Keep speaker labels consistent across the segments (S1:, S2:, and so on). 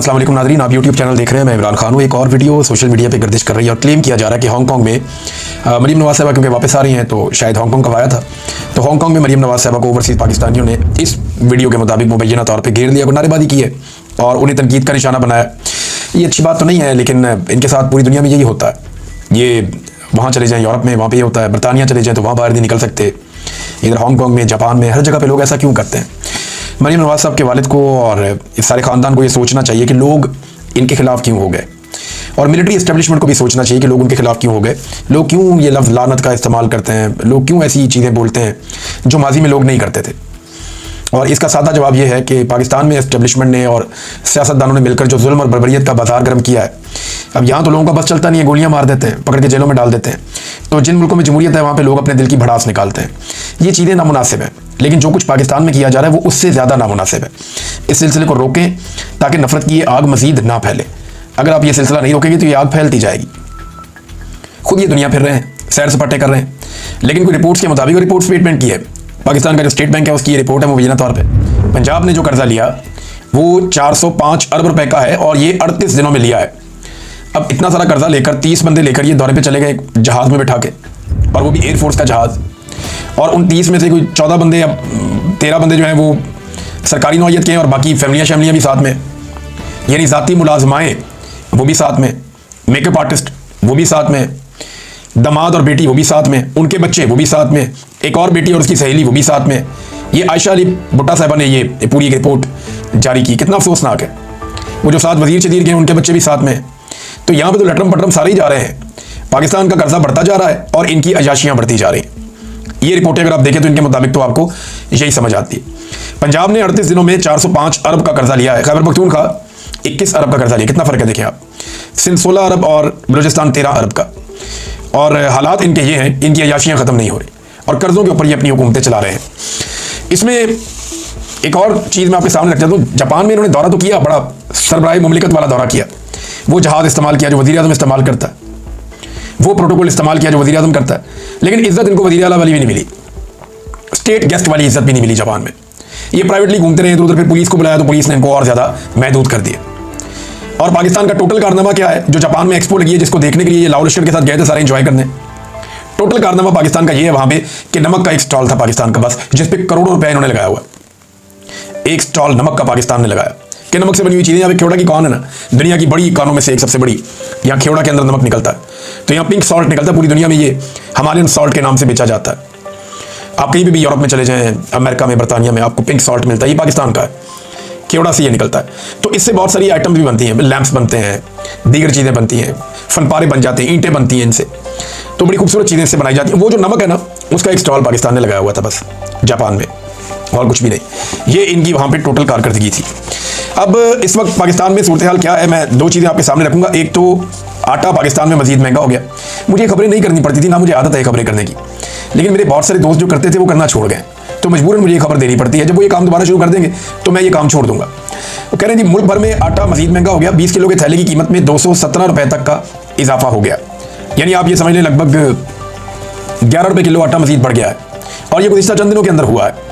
S1: अस्सलाम वालेकुम नाज़रीन, आप यूट्यूब चैनल देख रहे हैं। मैं इमरान खान हूँ। एक और वीडियो सोशल मीडिया पे गर्दिश कर रही है और क्लेम किया जा रहा है कि हांगकांग में मरीम नवाज़ साहिबा क्योंकि वापस आ रही हैं तो शायद हांगकांग कब आया था, तो हांगकांग में मरीम नवाज़ साहिबा को ओवरसीज़ पाकिस्तानियों ने इस वीडियो के मुताबिक मुबैना तौर पर घेर लिया, नारेबाजी की है और उन्हें तनकीद का निशाना बनाया। ये अच्छी बात तो नहीं है, लेकिन इनके साथ पूरी दुनिया में यही होता है। ये वहाँ चले जाएँ यूरोप में, वहाँ पर ये होता है, बरतानिया चले जाएँ तो वहाँ बाहर नहीं निकल सकते। इधर हांगकांग में, जापान में, हर जगह पे लोग ऐसा क्यों करते हैं? मरीम नवाज़ साहब के वालिद को और इस सारे ख़ानदान को ये सोचना चाहिए कि लोग इनके खिलाफ क्यों हो गए, और मिलिट्री इस्टेब्लिशमेंट को भी सोचना चाहिए कि लोग उनके खिलाफ क्यों हो गए। लोग क्यों ये लफ्ज़ लानत का इस्तेमाल करते हैं, लोग क्यों ऐसी चीज़ें बोलते हैं जो माजी में लोग नहीं करते थे। और इसका सादा जवाब यह है कि पाकिस्तान में इस्टेब्लिशमेंट ने और सियासतदानों ने मिलकर जो जुल्म और बर्बरियत का बाजार गर्म किया है, अब यहाँ तो लोगों का बस चलता नहीं है, गोलियाँ मार देते हैं, पकड़ के जेलों में डाल देते हैं। तो जिन मुल्कों में जमहूरियत है वहाँ पे लोग अपने दिल की भड़ास निकालते हैं। ये चीज़ें नामुनासिब हैं, लेकिन जो कुछ पाकिस्तान में किया जा रहा है वो उससे ज़्यादा नामुनासिब है। इस सिलसिले को रोकें ताकि नफरत की ये आग मज़ीद ना फैले। अगर आप ये सिलसिला नहीं रोकेंगे तो ये आग फैलती जाएगी। खुद ये दुनिया फिर रहे हैं, सैर सपाटे कर रहे हैं, लेकिन कोई रिपोर्ट्स के मुताबिक रिपोर्ट स्टेटमेंट की है पाकिस्तान का जो स्टेट बैंक है उसकी ये रिपोर्ट है मुबैना तौर पर। पंजाब ने जो कर्जा लिया वो 405 अरब रुपए का है और ये 38 दिनों में लिया है। अब इतना सारा कर्जा लेकर 30 बंदे लेकर ये दौरे पे चले गए जहाज़ में बैठा के, और वो भी एयरफोर्स का जहाज़, और उन 30 में से कोई 14 बंदे या 13 बंदे जो हैं वो सरकारी नौयत के हैं और बाकी फैमिलियाँ भी साथ में, यानी ज़ाती मुलाजमाएँ वो भी साथ में, मेकअप आर्टिस्ट वो भी साथ में, दामाद और बेटी वो भी साथ में, उनके बच्चे वो भी साथ में, एक और बेटी और उसकी सहेली वो भी साथ में। ये आयशा अली भुट्टो साहिबा ने ये पूरी रिपोर्ट जारी की। कितना अफसोसनाक है। वो जो 7 वजीर शदीर के हैं उनके बच्चे भी साथ में। तो यहाँ पे तो लटरम पटरम सारे ही जा रहे हैं। पाकिस्तान का कर्जा बढ़ता जा रहा है और इनकी अयाशियाँ बढ़ती जा रही हैं। ये रिपोर्टें अगर आप देखें तो इनके मुताबिक तो आपको यही समझ आती है। पंजाब ने 38 दिनों में 405 अरब का कर्जा लिया है। खैबर पख्तूनख्वा 21 अरब का कर्जा लिया। कितना फ़र्क है देखें आप। सिंध 16 अरब और बलूचिस्तान 13 अरब का। और हालात इनके ये हैं, इनकी अयाशियाँ ख़त्म नहीं हो रही और कर्ज़ों के ऊपर ये अपनी हुकूमतें चला रहे हैं। इसमें एक और चीज़ मैं आपके सामने रख देता हूँ। जापान में इन्होंने दौरा तो किया, बड़ा सरबराही मुमलिकत वाला दौरा किया। वो जहाज़ इस्तेमाल किया जो वज़ीर आज़म इस्तेमाल करता है, वो प्रोटोकॉल इस्तेमाल किया जो वज़ीर आज़म करता है, लेकिन इज़्ज़त इनको वज़ीर आला वाली भी नहीं मिली, स्टेट गेस्ट वाली इज़्ज़त भी नहीं मिली जापान में। ये प्राइवेटली घूमते रहे इधर उधर, फिर पुलिस को बुलाया तो पुलिस ने इनको और ज़्यादा महदूद कर दिया। और पाकिस्तान का टोटल कारनामा क्या है जो जापान में एक्सपो लगी है, जिसको देखने के लिए ये लाहौर लश्कर के साथ गए थे सारे एंजॉय करने। टोटल कारनामा पाकिस्तान का ये है वहाँ पे कि नमक का एक स्टॉल था पाकिस्तान का बस, जिस पे करोड़ों रुपए इन्होंने लगाया हुआ। एक स्टॉल नमक का पाकिस्तान ने लगाया कि नमक से बनी हुई चीज़ें। यहाँ पे खेवड़ा की कौन है ना, दुनिया की बड़ी कानों में से एक सबसे बड़ी, यहाँ खेवड़ा के अंदर नमक निकलता है। तो यहाँ पिंक सॉल्ट निकलता है, पूरी दुनिया में ये हिमालयन सॉल्ट के नाम से बेचा जाता है। आप कहीं भी यूरोप में चले जाएँ, अमेरिका में, बरतानिया में, आपको पिंक सॉल्ट मिलता है, ये पाकिस्तान का है, खेवड़ा से ये निकलता है। तो इससे बहुत सारी आइटम भी बनती हैं, लैंप्स बनते हैं, दीगर चीज़ें बनती हैं, फनपारे बन जाते हैं, ईंटें बनती हैं इनसे, तो बड़ी खूबसूरत चीज़ें इससे बनाई जाती हैं। वो जो नमक है ना उसका एक स्टॉल पाकिस्तान ने लगाया हुआ था बस जापान में, और कुछ भी नहीं। ये इनकी वहाँ पे टोटल कारकर्दगी थी। अब इस वक्त पाकिस्तान में सूरत हाल क्या है, मैं 2 चीज़ें आपके सामने रखूँगा। एक तो आटा पाकिस्तान में मज़ीद महंगा हो गया। मुझे खबरें नहीं करनी पड़ती थी, ना मुझे आदत है खबरें करने की, लेकिन मेरे बहुत सारे दोस्त जो करते थे वो करना छोड़ गए, तो मजबूरन मुझे ये खबर देनी पड़ती है। जब वो ये काम दोबारा शुरू कर देंगे तो मैं ये काम छोड़ दूंगा। वो कह रहे हैं जी मुल्क भर में आटा मज़ीद महंगा हो गया। 20 किलो के थैले की कीमत में 217 रुपये तक का इजाफा हो गया, यानी आप ये समझ लें लगभग 11 रुपये किलो आटा मज़ीद बढ़ गया है, और ये गुज़िश्ता चंद दिनों के अंदर हुआ है।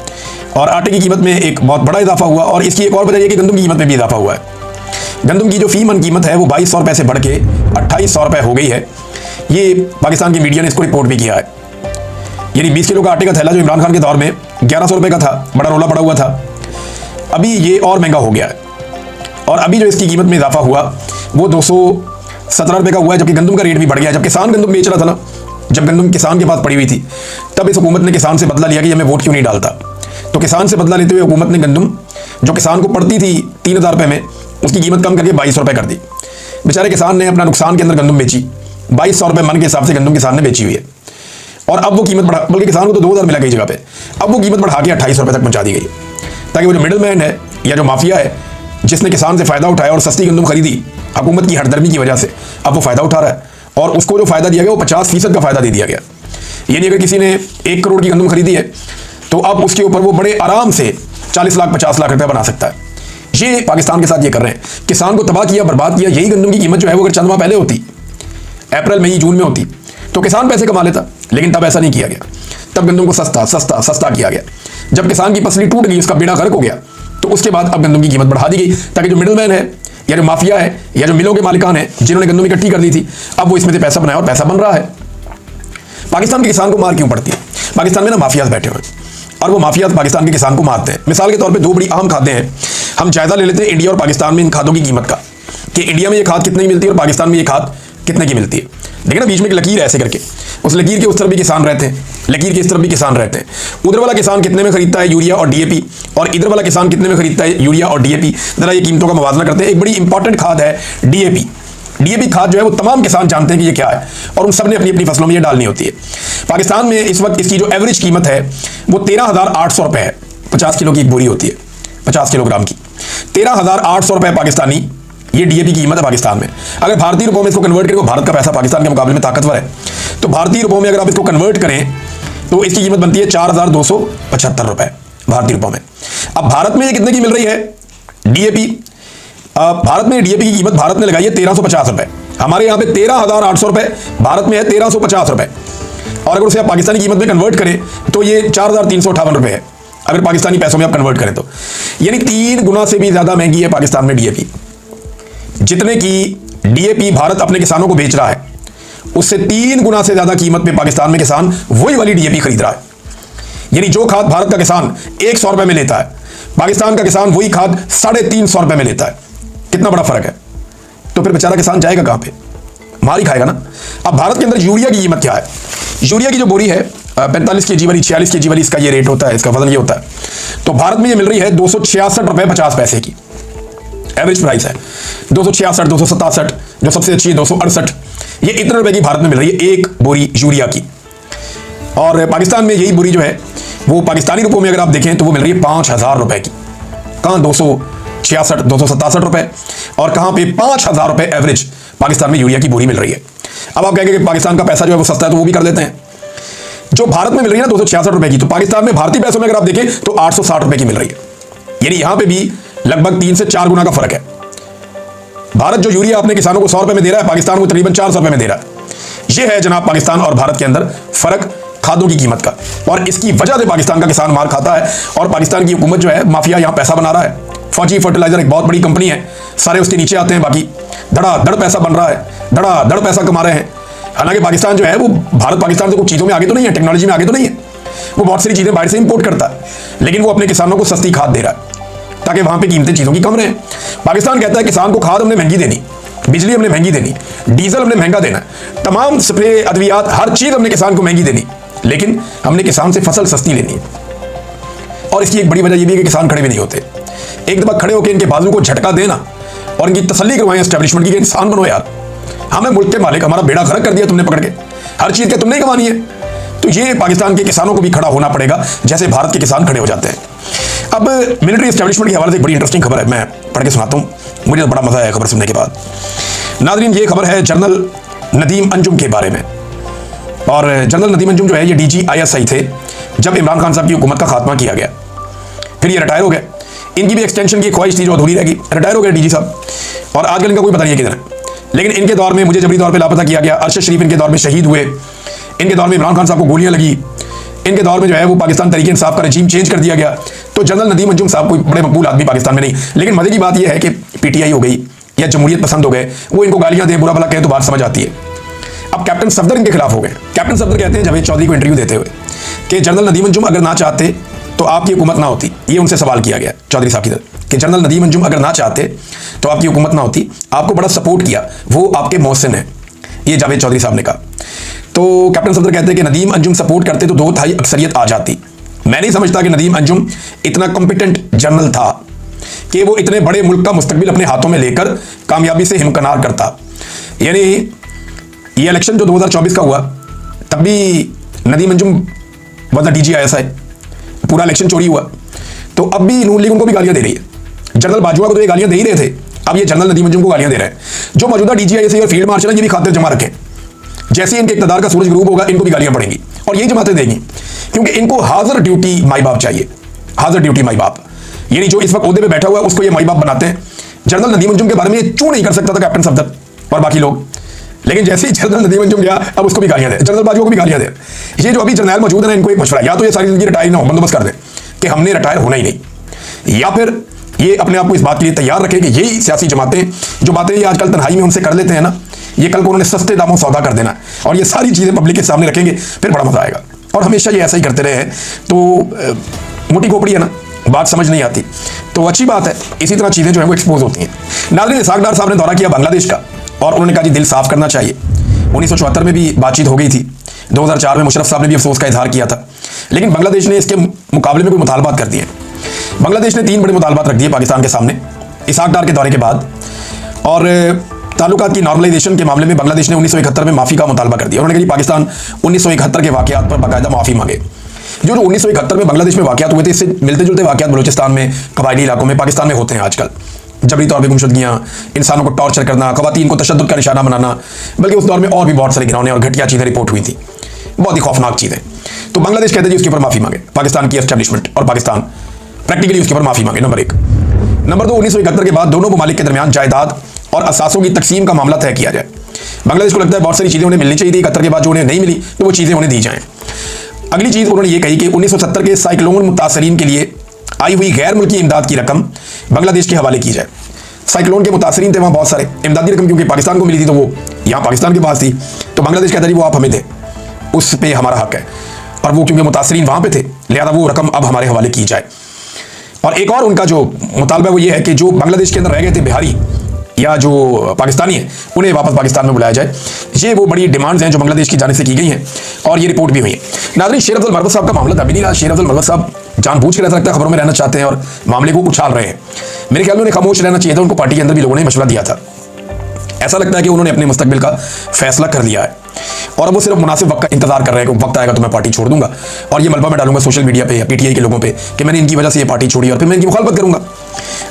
S1: और आटे की कीमत में एक बहुत बड़ा इजाफा हुआ, और इसकी एक और वजह यह कि गंदम की कीमत में भी इजाफा हुआ है। गंदम की जो फी मन कीमत है वो 2200 रुपये से बढ़ के 2800 रुपये हो गई है। ये पाकिस्तान की मीडिया ने इसको रिपोर्ट भी किया है। यानी 20 किलो का आटे का थैला जो इमरान खान के दौर में 1100 रुपये का था, बड़ा रोला पड़ा हुआ था, अभी ये और महंगा हो गया है। और अभी जो इसकी कीमत में इजाफा हुआ वो 217 रुपये का हुआ है, जबकि गंदम का रेट भी बढ़ गया है। जब किसान गंदम बेच रहा था ना, जब गंदम किसान के पास पड़ी हुई थी, तब इस हुकूमत ने किसान से बदला लिया कि हमें वोट क्यों नहीं डालता। तो किसान से बदला लेते हुए हुकूमत ने गंदम जो किसान को पड़ती थी 3000 रुपये में, उसकी कीमत कम करके 2200 रुपये कर दी। बेचारे किसान ने अपना नुकसान के अंदर गंदम बेची, 2200 रुपये मन के हिसाब से गंदम किसान ने बेची हुई है। और अब वो कीमत बढ़ा, बल्कि किसान को तो 2000 मिला कई जगह पे, अब वो कीमत बढ़ा के 2800 रुपये तक पहुंचा दी गई है, ताकि वो जो मिडल मैन है या जो माफिया है जिसने किसान से फ़ायदा उठाया और सस्ती गंदम खरीदी हुकूमत की हरदर्मी की वजह से, अब वो फ़ायदा उठा रहा है। और उसको जो फ़ायदा दिया गया वो 50% का फ़ायदा दे दिया गया। यानी अगर किसी ने 1 करोड़ की गंदम खरीदी है तो अब उसके ऊपर वो बड़े आराम से 40 लाख 50 लाख रुपये बना सकता है। ये पाकिस्तान के साथ ये कर रहे हैं, किसान को तबाह किया, बर्बाद किया। यही गंदम की कीमत जो है वो अगर चंद माह पहले होती, अप्रैल मई जून में होती, तो किसान पैसे कमा लेता, लेकिन तब ऐसा नहीं किया गया। तब गंदम को सस्ता सस्ता सस्ता किया गया। जब किसान की पसली टूट गई, उसका बेड़ा गर्क हो गया, तो उसके बाद अब गंदम की कीमत बढ़ा दी गई, ताकि जो मिडल मैन है या जो माफिया है या जो मिलों के मालिकान हैं जिन्होंने गंदम इकट्ठी कर दी थी, अब वो इसमें से पैसा बनाया और पैसा बन रहा है। पाकिस्तान के किसान को मार क्यों पड़ती है? पाकिस्तान में ना माफियाज बैठे हुए हैं और वो माफियाज पाकिस्तान के किसान को मारते हैं। मिसाल के तौर पे दो बड़ी अहम खादें हैं, हम जायजा ले लेते हैं इंडिया और पाकिस्तान में इन खादों की कीमत का, कि इंडिया में ये खाद कितने की मिलती है और पाकिस्तान में ये खाद कितने की मिलती है। देखिए ना बीच में एक लकीर है ऐसे करके, उस लकीर के उस तरफ भी किसान रहते हैं, लकीर के इस तरफ भी किसान रहते हैं। उधर वाला किसान कितने में खरीदता है यूरिया और डीएपी, और इधर वाला किसान कितने में खरीदता है यूरिया और डीएपी। जरा ये कीमतों का मुवाजना करते हैं। एक बड़ी इंपॉर्टेंट खाद है डीएपी। डीएपी खाद जो है वो तमाम किसान जानते हैं कि ये क्या है और उन सब ने अपनी अपनी फसलों में ये डालनी होती है। पाकिस्तान में इस वक्त इसकी जो एवरेज कीमत है वो 13,800 रुपये है। 50 किलो की एक बोरी होती है, 50 किलोग्राम की 13,800 रुपये पाकिस्तानी, ये डीएपी की कीमत है पाकिस्तान में। अगर भारतीय रुपयों में इसको कन्वर्ट करें, भारत का पैसा पाकिस्तान के मुकाबले में ताकतवर है, तो भारतीय रुपयों में अगर आप इसको कन्वर्ट करें तो इसकी कीमत बनती है 4,275 रुपये भारतीय रुपयों में। अब भारत में ये कितने की मिल रही है डीएपी? भारत में डीएपी की कीमत भारत ने लगाई है 1,350 रुपये। हमारे यहाँ पे 13,800 रुपये, भारत में है 1,350 रुपये। और अगर उसे आप पाकिस्तानी कीमत में कन्वर्ट करें तो ये 4,358 रुपये है, अगर पाकिस्तानी पैसों में आप कन्वर्ट करें तो। यानी 3 गुना से भी ज्यादा महंगी है पाकिस्तान में डीएपी। जितने की डीएपी भारत अपने किसानों को बेच रहा है, उससे 3 गुना से ज्यादा कीमत में पाकिस्तान में किसान वही वाली डीएपी खरीद रहा है। यानी जो खाद भारत का किसान 100 रुपए में लेता है, पाकिस्तान का किसान वही खाद 350 रुपए में लेता है। कितना बड़ा फर्क है। तो फिर बेचारा किसान जाएगा कहां पे? मार ही खाएगा ना। अब भारत के अंदर यूरिया की कीमत क्या है? यूरिया की जो बोरी है 45 केजी वाली, 46 केजी वाली, इसका ये रेट होता है, इसका वजन ये होता है। तो भारत में ये मिल रही है 266 रुपए 50 पैसे की एवरेज प्राइस है। 266, 267, जो सबसे अच्छी है 268, ये इतने रुपए की भारत में मिल रही है एक बोरी यूरिया की। और पाकिस्तान में यही बोरी जो है वो पाकिस्तानी रुपयों में अगर आप देखें तो वो मिल रही है 5,000 रुपए की। कहाँ 266, 267 रुपए, और कहाँ पे 5,000 रुपए एवरेज पाकिस्तान में यूरिया की बोरी मिल रही है। अब आप कहेंगे कि पाकिस्तान का पैसा जो है वो सस्ता है, तो वो भी कर देते हैं। जो भारत में मिल रही है ना 266 रुपए की, तो पाकिस्तान में भारतीय पैसों में अगर आप देखें तो 860 रुपए की मिल रही है। यानी यहां पे भी लगभग 3 से 4 गुना का फर्क है। भारत जो यूरिया अपने किसानों को 100 रुपए में दे रहा है, पाकिस्तान को तकरीबन 400 रुपए में दे रहा है। यह है जनाब पाकिस्तान और भारत के अंदर फर्क खादों की कीमत का, और इसकी वजह से पाकिस्तान का किसान मार खाता है और पाकिस्तान की हुकूमत जो है माफिया यहां पैसा बना रहा है। फौजी फर्टिलाइजर एक बहुत बड़ी कंपनी है, सारे उसके नीचे आते हैं, बाकी धड़ाधड़ पैसा बन रहा है, धड़ाधड़ पैसा कमा रहे हैं। हालांकि पाकिस्तान जो है वो भारत पाकिस्तान से कुछ चीज़ों में आगे तो नहीं है, टेक्नोलॉजी में आगे तो नहीं है, वो बहुत सारी चीज़ें बाहर से इंपोर्ट करता है, लेकिन वो अपने किसानों को सस्ती खाद दे रहा है ताकि वहां पे कीमतें चीज़ों की कम रहे। पाकिस्तान कहता है किसान को खाद हमने महंगी देनी, बिजली हमने महंगी देनी, डीजल हमने महंगा देना, तमाम स्प्रे अद्वियात हर चीज़ हमने किसान को महंगी देनी, लेकिन हमने किसान से फसल सस्ती लेनी है। और इसकी एक बड़ी वजह यह भी है कि किसान खड़े भी नहीं होते। एक दफा खड़े होकर इनके बाजू को झटका देना और इनकी तसल्ली करवाएं एस्टेब्लिशमेंट की, इंसान बनो यार, हमें मुल्क के मालिक, हमारा बेड़ा गर्क कर दिया तुमने पकड़ के, हर चीज के तुमने ही कमानी है। तो ये पाकिस्तान के किसानों को भी खड़ा होना पड़ेगा जैसे भारत के किसान खड़े हो जाते हैं। अब मिलिट्री एस्टेब्लिशमेंट के हवाले से बड़ी इंटरेस्टिंग खबर है, मैं पढ़ के सुनाता हूँ, मुझे तो बड़ा मजा आया खबर सुनने के बाद। नाज़रीन, ये खबर है जनरल नदीम अंजुम के बारे में। और जनरल नदीम अंजुम जो है ये DGISI थे जब इमरान खान साहब की हुकूमत का खात्मा किया गया, फिर ये रिटायर हो गए। इनकी भी एक्सटेंशन की ख्वाहिश थी जो अधूरी रह गई, रिटायर हो गए DG साहब, और आजकल इनका कोई पता नहीं है किधर है। लेकिन इनके दौर में मुझे जबरी तौर पे लापता किया गया, अरशद शरीफ इनके दौर में शहीद हुए, इनके दौर में इमरान खान साहब को गोलियां लगी, इनके दौर में जो है वो पाकिस्तान तरीके इंसाफ का रजीम चेंज कर दिया गया। तो जनरल नदीम अंजुम साहब कोई बड़े मकबूल आदमी पाकिस्तान में नहीं, लेकिन मजे की बात यह है कि PTI हो गई या जमहूरियत पसंद हो गए, वो इनको गालियां दे, बुरा भला कहें तो बात समझ आती है। अब कैप्टन सफदर इनके खिलाफ हो गए। कैप्टन सफदर कहते हैं जावेद चौधरी को इंटरव्यू देते हुए कि जनरल नदीम अंजुम अगर ना चाहते तो आपकी हुकूमत ना होती। ये उनसे सवाल किया गया चौधरी साहब की तरफ कि जनरल नदीम अंजुम अगर ना चाहते तो आपकी हुकूमत ना होती, आपको बड़ा सपोर्ट किया, वो आपके मोहसिन है, ये जावेद चौधरी साहब ने कहा। तो कैप्टन सफदर कहते हैं कि नदीम अंजुम सपोर्ट करते तो 2/3 अक्सरियत आ जाती। मैं नहीं समझता कि नदीम अंजुम इतना कॉम्पिटेंट जनरल था कि वो इतने बड़े मुल्क का मुस्तकबिल अपने हाथों में लेकर कामयाबी से हिमकनार करता। यानी ये इलेक्शन जो 2024 का हुआ तब भी नदीम अंजुम वाज DGISI, पूरा इलेक्शन चोरी हुआ, तो अब भी नून लीग उनको भी गालियां दे रही है। जनरल बाजवा को तो ये गालियां दे ही रहे थे, अब ये जनरल नदीम अंजुम को गालियां दे रहे हैं। जो मौजूदा DGISI और फील्ड मार्शल है ये भी खातिर जमा रखें, जैसे ही इनके इक़्तिदार का सूरज ग्रूब होगा इनको भी गालियां पड़ेंगी और यही जमातें देंगी, क्योंकि इनको हाजिर ड्यूटी माई बाप चाहिए, हाजिर ड्यूटी माई बाप। यानी जो इस वक्त ओहदे पे बैठा हुआ है उसको ये माई बाप बनाते हैं। जनरल नदीम अंजुम के बारे में ये चूं नहीं कर सकता था कैप्टन सफदर और बाकी लोग, लेकिन जैसे ही जनरल नदीम अंजुम गया अब उसको भी गालियां दे, जनरल बाजवा को भी गालियां दे। ये जो अभी जर्नैल मौजूद है ना, इनको एक मशवरा, या तो ये सारी जिंदगी रिटायर ना हो, बंदोबस्त कर दे कि हमने रिटायर होना ही नहीं, या फिर ये अपने आप को इस बात के लिए तैयार रखें कि यही सियासी जमातें जो बातें ये आजकल तन्हाई में उनसे कर लेते हैं ना, ये कल को उन्होंने सस्ते दामों सौदा कर देना है और ये सारी चीज़ें पब्लिक के सामने रखेंगे, फिर बड़ा मजा आएगा। और हमेशा ये ऐसा ही करते रहे हैं तो मोटी खोपड़ी है ना, बात समझ नहीं आती। तो अच्छी बात है, इसी तरह चीज़ें जो है वो एक्सपोज होती हैं। नाज़रीन, इसहाक डार साहब ने दौरा किया बांग्लादेश का और उन्होंने कहा जी दिल साफ करना चाहिए। 1974 में भी बातचीत हो गई थी, 2004 में मुशर्रफ साहब ने भी अफसोस का इजहार किया था, लेकिन बांग्लादेश ने इसके मुकाबले में कोई मुतालबात कर दिए। बांग्लादेश ने 3 बड़े मुतालबात रख दिए पाकिस्तान के सामने इसहाक डार के दौरे के बाद। और ताल्लुकात की नॉर्मलाइजेशन के मामले में बांग्लादेश ने 1971 में माफ़ी का मुतालबा कर दिया। उन्होंने कहा पाकिस्तान 1971 के वाक़यात पर बाकायदा माफ़ी मांगे। जो 1971 में बांग्लादेश में वाक़यात हुए थे, इससे मिलते जुलते वाक़यात बलूचिस्तान में, कबायली इलाकों में, पाकिस्तान में होते हैं आजकल। जबरी तौर पर गुमशुदगियाँ, इंसानों को टॉर्चर करना, ख़वातीन को तशद्दुद का निशाना बनाना, बल्कि उस दौर में और भी बहुत सारे घिनौने और घटिया चीज़ें रिपोर्ट हुई थी, बहुत ही खौफनाक चीज़ें। तो बांग्लादेश कहते हैं उसके ऊपर माफ़ी मांगे, पाकिस्तान की एस्टैब्लिशमेंट और पाकिस्तान प्रैक्टिकली उसके ऊपर माफ़ी मांगे, नंबर 1। नंबर 2, 1971 के बाद दोनों ममालिक के दरमियान जायदाद और असासों की तकसीम का मामला तय किया जाए। बांग्लादेश को लगता है बहुत सारी चीज़ें उन्हें मिलनी चाहिए थी, 71 के बाद जो उन्हें नहीं मिली तो वो चीज़ें उन्हें दी जाएँ। अगली चीज़ उन्होंने ये कही कि 1970 के साइक्लोन मुतासरीन के लिए आई हुई गैर मुल्की इमदाद की रकम बांग्लादेश के हवाले की जाए। साइक्लोन के मुतासरीन थे वहाँ बहुत सारे, इमदादी रकम क्योंकि पाकिस्तान को मिली थी तो वो यहाँ पाकिस्तान के पास थी, तो बांग्लादेश कहता जी वो आप हमें दें, उस पर हमारा हक है, और वो क्योंकि मुतासरीन वहाँ पे थे लिहाजा वो रकम अब हमारे हवाले की जाए। और एक और उनका जो मुतालबा वो ये है कि जो बांग्लादेश के अंदर रह गए थे बिहारी या जो पाकिस्तानी हैं उन्हें वापस पाकिस्तान में बुलाया जाए। ये वो बड़ी डिमांड्स हैं जो बांग्लादेश की जानिब से की गई हैं और ये रिपोर्ट भी हुई है। नाज़रीन, शेर अफजल मरवत साहब का मामला तभी नहीं रहा। शेर अफजल मरवत साहब जानबूझ के ऐसा लगता है खबरों में रहना चाहते हैं और मामले को उछाल रहे हैं। मेरे ख्याल में उन्हें खामोश रहना चाहिए था, उनको पार्टी के अंदर भी लोगों ने मशवरा दिया था। ऐसा लगता है कि उन्होंने अपने मुस्तकबिल का फैसला कर लिया है और वो सिर्फ मुनासिब वक्त का इंतजार कर रहे हैं कि वक्त आएगा तो मैं पार्टी छोड़ दूंगा और ये मलबा मैं डालूंगा सोशल मीडिया पे या पीटीआई के लोगों पे कि मैंने इनकी वजह से ये पार्टी छोड़ी और फिर मैं इनकी मुखालफत करूंगा।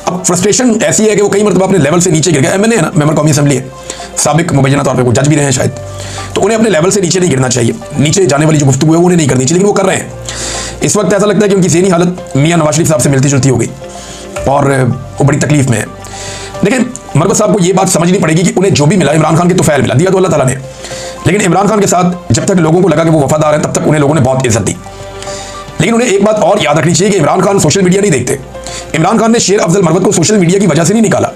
S1: अब फ्रस्ट्रेशन ऐसी है कि वो कई मरतबा अपने लेवल से नीचे गिर गया। एमएनए है ना, मेंबर कौमी असेंबली है, साबिक मुबैना तौर पर वो जज भी रहे हैं शायद, तो उन्हें अपने लेवल से नीचे नहीं गिरना चाहिए। नीचे जाने वाली जो गुफ्तगू है उन्हें नहीं करनी चाहिए, लेकिन वो कर रहे हैं। इस वक्त ऐसा लगता है कि उनकी ज़हनी हालत मियां नवाज शरीफ साहब से मिलती जुलती हो गई और वो बड़ी तकलीफ में है। लेकिन मरवत साहब को ये बात समझनी पड़ेगी कि उन्हें जो भी मिला, इमरान खान के तोफैल मिला, दिया तो अल्लाह ताला ने, लेकिन इमरान खान के साथ जब तक लोगों को लगा कि वो वफादार है तब तक उन्हें लोगों ने बहुत इज्जत दी। लेकिन उन्हें एक बात और याद रखनी चाहिए कि इमरान खान सोशल मीडिया नहीं देखते। इमरान खान ने शेर अफजल मरवत को सोशल मीडिया की वजह से नहीं निकाला।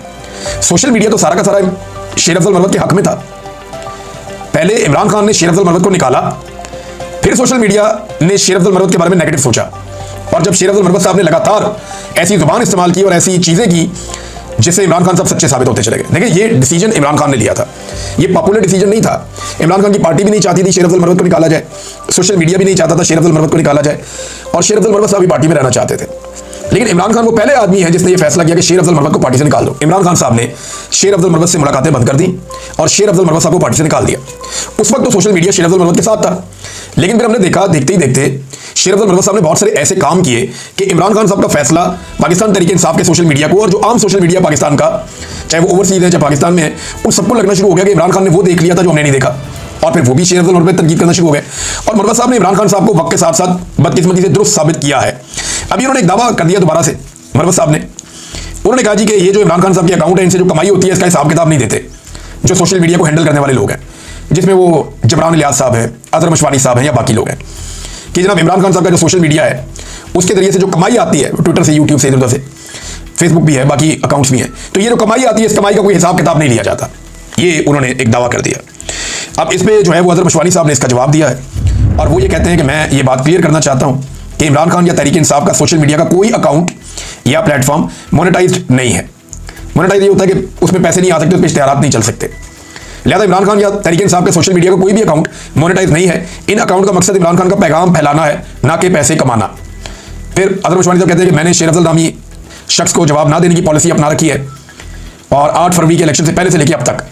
S1: सोशल मीडिया तो सारा का सारा शेर अफजल मरवत के हक में था। पहले इमरान खान ने शेर अफजल मरवत को निकाला, फिर सोशल मीडिया ने शेर अफजल मरवत के बारे में नेगेटिव सोचा, और जब शेर अफजल मरवत साहब ने लगातार ऐसी जुबान इस्तेमाल की और ऐसी चीज़ें की जिससे इमरान खान साहब सच्चे साबित होते चले गए। देखिए, ये डिसीजन इमरान खान ने लिया था, ये पॉपुलर डिसीजन नहीं था। इमरान खान की पार्टी भी नहीं चाहती थी शेर अफजल मरवत को निकाला जाए, सोशल मीडिया भी नहीं चाहता था शेर अफजल मरवत को निकाला जाए, और शेर अफजल मरवत साहब भी पार्टी में रहना चाहते थे। लेकिन इमरान खान वो पहले आदमी है जिसने ये फैसला किया कि शेर अफजल मरवत को पार्टी से निकाल दो। इमरान खान साहब ने शेर अफजल मरवत से मुलाकातें बंद कर दी और शेर अफजल मरवत साहब को पार्टी से निकाल दिया। उस वक्त तो सोशल मीडिया शेर अफजल मरवत के साथ था, लेकिन फिर हमने देखा देखते ही देखते शेर अफजल मरवत साहब ने बहुत सारे ऐसे काम किए कि इमरान खान साहब का फैसला पाकिस्तान तरीके इंसाफ के सोशल मीडिया को और जो आम सोशल मीडिया पाकिस्तान का, चाहे वो ओवरसीज है चाहे पाकिस्तान में है, उन सबको लगना शुरू हो गया कि इमरान खान ने वो देख लिया था जो हमने नहीं देखा, और फिर वो भी शेर अफजल मरवत पर तनकीद करना शुरू हो गए। और मरवत साहब ने इमरान खान साहब को वक्त के साथ साथ बदकिस्मती से दुरुस्त साबित किया है। अभी उन्होंने एक दावा कर दिया दोबारा से मरवत साहब ने, उन्होंने कहा जी कि ये जो इमरान खान साहब के अकाउंट है इनसे जो कमाई होती है इसका हिसाब किताब नहीं देते जो सोशल मीडिया को हैंडल करने वाले लोग हैं, जिसमें वो जबरान इलियास साहब है, अजहर मशवानी साहब हैं या बाकी लोग हैं, कि जनाब इमरान खान साहब का जो सोशल मीडिया है उसके जरिए से जो कमाई आती है ट्विटर से, यूट्यूब से, इधर उधर से, फेसबुक भी है, बाकी अकाउंट्स भी हैं, तो ये जो कमाई आती है इस कमाई का कोई हिसाब किताब नहीं लिया जाता। ये उन्होंने एक दावा कर दिया। अब इस पर जो है वो अजहर मशवानी साहब ने इसका जवाब दिया है और वो ये कहते हैं कि मैं ये बात क्लियर करना चाहता हूँ कि इमरान खान या तहरीक इंसाफ का सोशल मीडिया का कोई अकाउंट या प्लेटफॉर्म मोनेटाइज्ड नहीं है। मोनेटाइज ये होता है कि उसमें पैसे नहीं आ सकते, उस पर इश्तिहारात नहीं चल सकते। लिहाजा इमरान खान या तहरीक इंसाफ के सोशल मीडिया का कोई भी अकाउंट मोनेटाइज नहीं है। इन अकाउंट का मकसद इमरान खान का पैगाम फैलाना है, ना कि पैसे कमाना। फिर अजहर मशवानी साहब कहते हैं कि मैंने शेर अफजल नामी शख्स को जवाब ना देने की पॉलिसी अपना रखी है और 8 फरवरी के इलेक्शन से पहले से लेकर अब तक,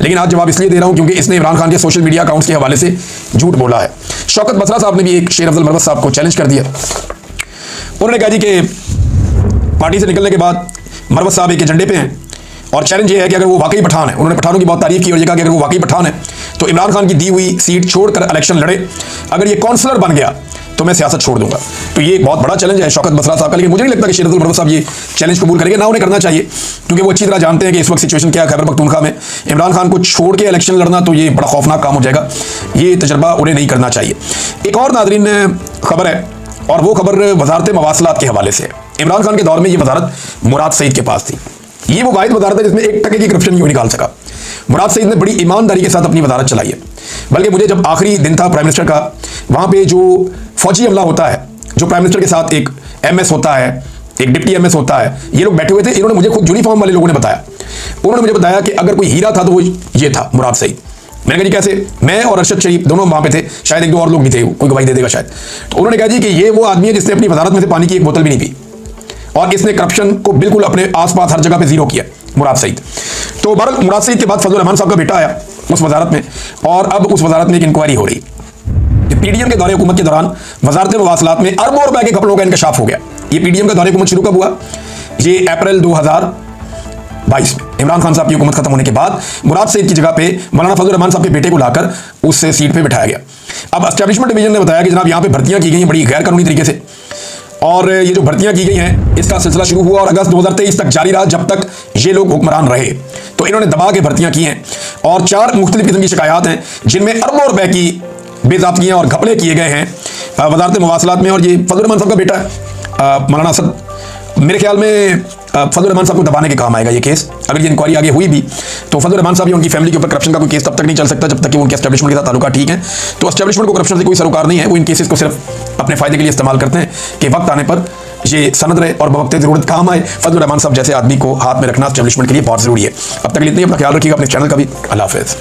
S1: लेकिन आज जवाब इसलिए दे रहा हूं क्योंकि इसने इमरान खान के सोशल मीडिया अकाउंट्स के हवाले से झूठ बोला है। शौकत बसरा साहब ने भी एक शेर अफजल मरवत साहब को चैलेंज कर दिया। उन्होंने कहा जी कि पार्टी से निकलने के बाद मरवत साहब एक एजेंडे पे हैं और चैलेंज ये है कि अगर वो वाकई पठान है, उन्होंने पठानों की बहुत तारीफ की और ये कहा कि अगर वो वाकई पठान है तो इमरान खान की दी हुई सीट छोड़कर इलेक्शन लड़े, अगर ये काउंसलर बन गया तो मैं सियासत छोड़ दूंगा। तो ये एक बहुत बड़ा चैलेंज है शौकत बसरा साहब का, लेकिन मुझे नहीं लगता कि शेर अफजल मरवत साहब ये चैलेंज कबूल करेंगे, ना उन्हें करना चाहिए, क्योंकि वो अच्छी तरह जानते हैं कि इस वक्त सिचुएशन क्या है खैबर पख्तूनख्वा में। इमरान खान को छोड़ के इलेक्शन लड़ना तो ये बड़ा खौफनाक काम हो जाएगा, ये तजर्बा उन्हें नहीं करना चाहिए। एक और नाज़रीन खबर है और वो खबर वजारत मवासलात के हवाले से। इमरान खान के दौर में ये वजारत मुराद सईद के पास थी। ये वो वाहिद वजारत है जिसमें 1 टके की करप्शन क्यों निकाल सका। मुराद सईद ने बड़ी ईमानदारी के साथ अपनी वजारत चलाई है। बल्कि मुझे जब आखिरी दिन था प्राइम मिनिस्टर का, वहां पे जो फौजी अमला होता है, जो प्राइम मिनिस्टर के साथ एक MS होता है, एक डिप्टी MS होता है, ये लोग बैठे हुए थे। इन्होंने मुझे खुद यूनिफॉर्म वाले लोगों ने बताया, उन्होंने मुझे बताया कि अगर कोई हीरा था तो वो ये था, मुराद सईद। मैंने कहा जी कैसे? मैं और अरशद शरीफ दोनों वहां पे थे, शायद 1-2 और लोग भी थे, कोई गवाही दे देगा शायद। तो उन्होंने कहा जी कि ये वो आदमी है जिसने अपनी वजारत में से पानी की एक बोतल भी नहीं पी, और इसने करप्शन को बिल्कुल अपने आसपास हर जगह पे जीरो किया, मुराद सईद। तो बहरहाल मुराद सईद के बाद फजल रहमान साहब का बेटा आया उस वजारत में, और अब उस वजारत में एक इंक्वायरी हो रही। PDM के दौरे हुकूमत के दौरान वजारत मवासलात में अरबों रुपए के कपड़ों का इंकशाफ हो गया। ये PDM का दौरे हुकूमत शुरू कब हुआ? ये अप्रैल 2022 में इमरान खान साहब की हुकूमत खत्म होने के बाद मुराद सईद की जगह पे मौलाना फजल रहमान साहब के बेटे को लाकर उस सीट पे बिठाया गया। अब एस्टेब्लिशमेंट डिवीजन ने बताया कि जनाब यहाँ पे भर्तियां की गई हैं बड़ी गैर कानूनी तरीके से, और ये जो भर्तियां की गई हैं इसका सिलसिला शुरू हुआ और अगस्त 2023 तक जारी रहा, जब तक ये लोग हुक्मरान रहे। तो इन्होंने दबा के भर्तियां की हैं, और 4 मुख्तलिफ किस्म की शिकायत हैं जिनमें अरबों रुपए की बेज़ाब्तियां और घपले किए गए हैं वजारत मवासलात में। और ये फजल रहमान साहब का बेटा है मौलाना असद, मेरे ख्याल में फजल रहमान साहब को दबाने के काम आएगा ये केस। अगर ये इंक्वायरी आगे हुई भी तो फजल रहमान साहब या उनकी फैमिली के ऊपर करप्शन का कोई केस तब तक नहीं चल सकता जब तक कि उनके एस्टेब्लिशमेंट के साथ ताल्लुका ठीक है। तो एस्टेब्लिशमेंट को करप्शन से कोई सरोकार नहीं है, वो इन केसेस को सिर्फ अपने फायदे के लिए इस्तेमाल करते हैं कि वक्त आने पर ये सनद रहे और बवक्त जरूरत काम आए। फजल रहमान साहब जैसे आदमी को हाथ में रखना एस्टेब्लिशमेंट के लिए बहुत जरूरी है। अब तक इतनी, अपना ख्याल रखिएगा, अपने चैनल का भी। अल्लाह हाफिज़।